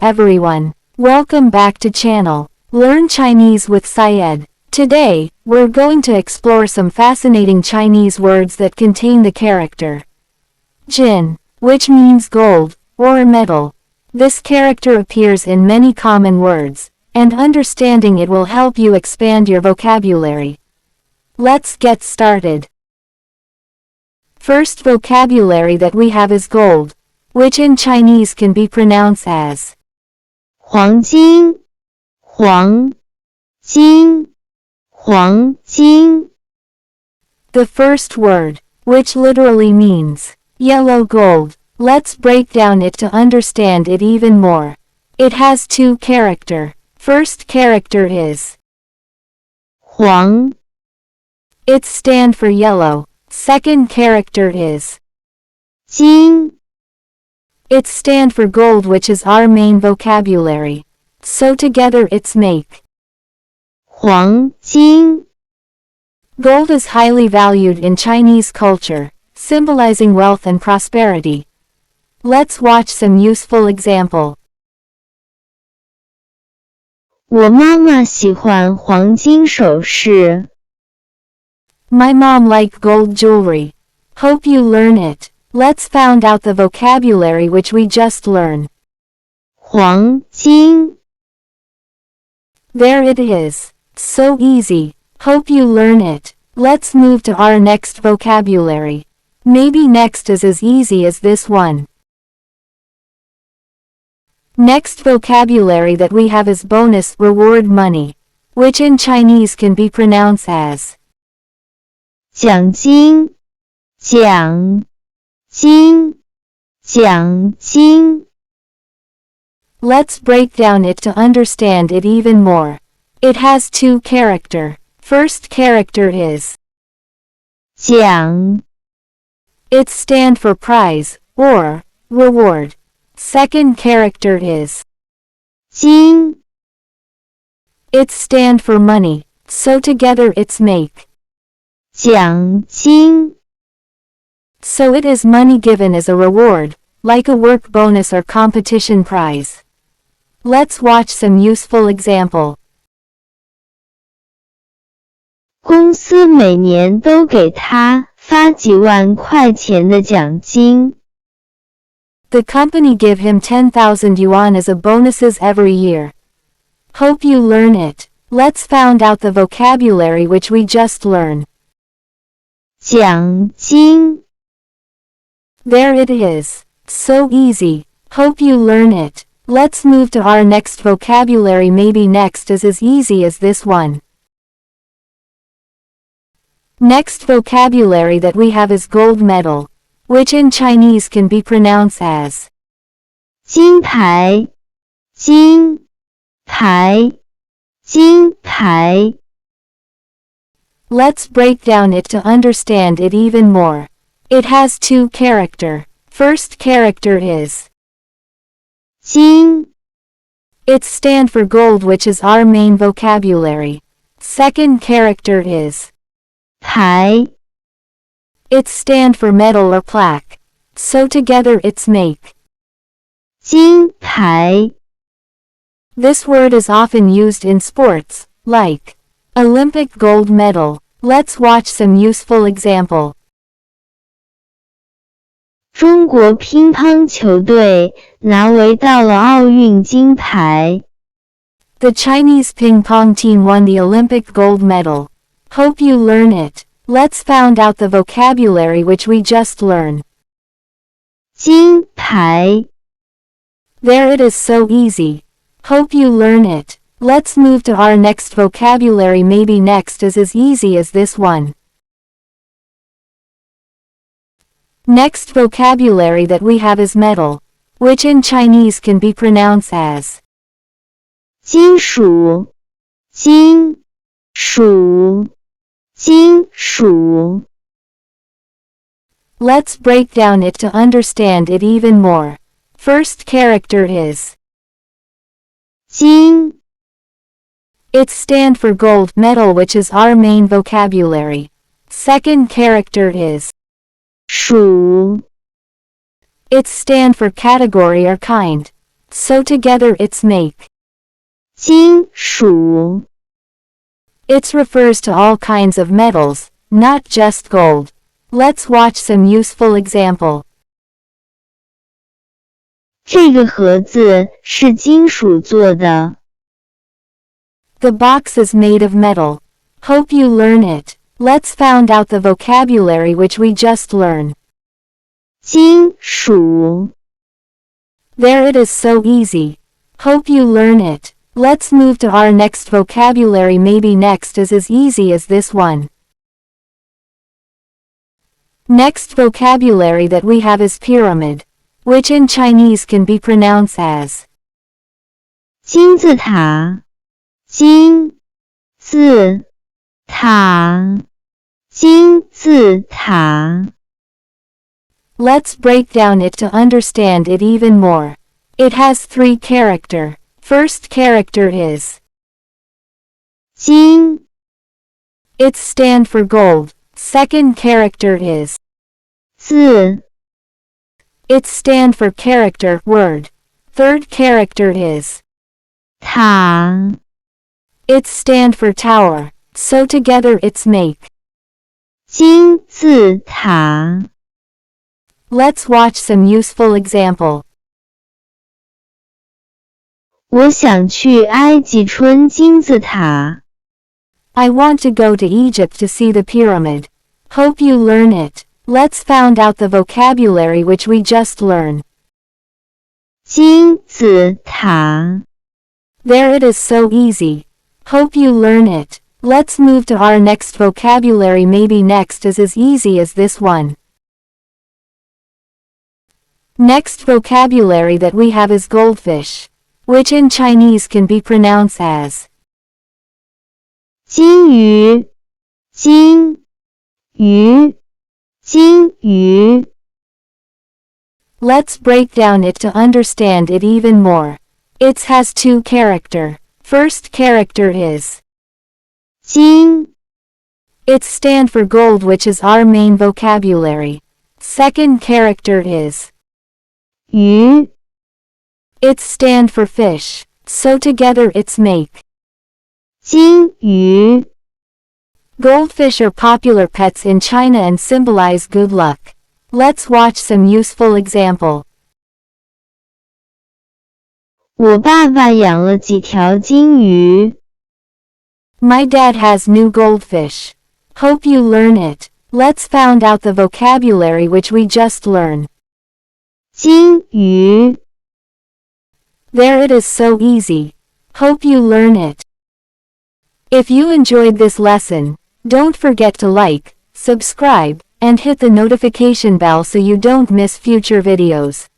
everyone, welcome back to channel Learn Chinese with Syed. Today, we're going to explore some fascinating Chinese words that contain the character Jin, which means gold, or metal. This character appears in many common words, and understanding it will help you expand your vocabulary. Let's get started. First vocabulary that we have is gold, which in Chinese can be pronounced as 黄金，黄金，黄金。 The first word, which literally means yellow gold. Let's break down it to understand it even more. It has two characters. First character is 黄 it stand for yellow. Second character is 金 it stand for gold, which is our main vocabulary. So together it's make. 黄金 Gold is highly valued in Chinese culture, symbolizing wealth and prosperity. Let's watch some useful example. 我妈妈喜欢黄金首饰。 My mom like gold jewelry. Hope you learn it. Let's find out the vocabulary which we just learned. 黄金 There it is. So easy. Hope you learn it. Let's move to our next vocabulary. Maybe next is as easy as this one. Next vocabulary that we have is bonus reward money, which in Chinese can be pronounced as 奖金，奖金，奖金。 Let's break down it to understand it even more. It has two characters. First character is 奖 it stand for prize, or reward. Second character is 金 it stand for money, so together it's make. 奖金 So it is money given as a reward, like a work bonus or competition prize. Let's watch some useful example. 公司每年都给他发几万块钱的奖金。 The company give him 10,000 yuan as a bonuses every year. Hope you learn it. Let's find out the vocabulary which we just learned. 奖金 There it is. So easy. Hope you learn it. Let's move to our next vocabulary. Maybe next is as easy as this one. Next vocabulary that we have is gold medal, which in Chinese can be pronounced as 金牌金牌金牌。 Let's break down it to understand it even more. It has two characters. First character is 金 it stand for gold, which is our main vocabulary. Second character is 牌 it stand for medal or plaque. So together it's make. 金牌 This word is often used in sports, like Olympic gold medal. Let's watch some useful example. 中国乒乓球队拿回到了奥运金牌。 The Chinese ping pong team won the Olympic gold medal. Hope you learn it. Let's find out the vocabulary which we just learned. 金牌 There it is, so easy. Hope you learn it. Let's move to our next vocabulary. Maybe next is as easy as this one. Next vocabulary that we have is metal, which in Chinese can be pronounced as 金属金属金属。 Let's break down it to understand it even more. First character is 金 it stand for gold metal, which is our main vocabulary. Second character is 属 it stand for category or kind. so together it's make. 金属 It refers to all kinds of metals, not just gold. Let's watch some useful example. 这个盒子是金属做的。The box is made of metal. Hope you learn it. Let's find out the vocabulary which we just learned. 金属 There it is, so easy. Hope you learn it. Let's move to our next vocabulary. Maybe next is as easy as this one. Next vocabulary that we have is pyramid, which in Chinese can be pronounced as 金字塔金字塔金字塔 Let's break down it to understand it even more. It has 3 characters. First character is 金 It stand for gold. Second character is 字 It stand for character, word. Third character is 塔 It stand for tower. So together it's make. 金字塔 Let's watch some useful example. 我想去埃及春金字塔。I want to go to Egypt to see the pyramid. Hope you learn it. Let's find out the vocabulary which we just learned. 金字塔 There it is, so easy. Hope you learn it. Let's move to our next vocabulary. Maybe next is as easy as this one. Next vocabulary that we have is goldfish, which in Chinese can be pronounced as 金鱼金鱼金鱼 Let's break down it to understand it even more. It has 2 characters. First character is 金 It stand for gold, which is our main vocabulary. Second character is 鱼 It stand for fish. So together it's make. 金鱼 Goldfish are popular pets in China and symbolize good luck. Let's watch some useful example. 我爸爸养了几条金鱼。My dad has new goldfish. Hope you learn it. Let's find out the vocabulary which we just learned. 金鱼 There it is, so easy. Hope you learn it. If you enjoyed this lesson, don't forget to like, subscribe, and hit the notification bell so you don't miss future videos.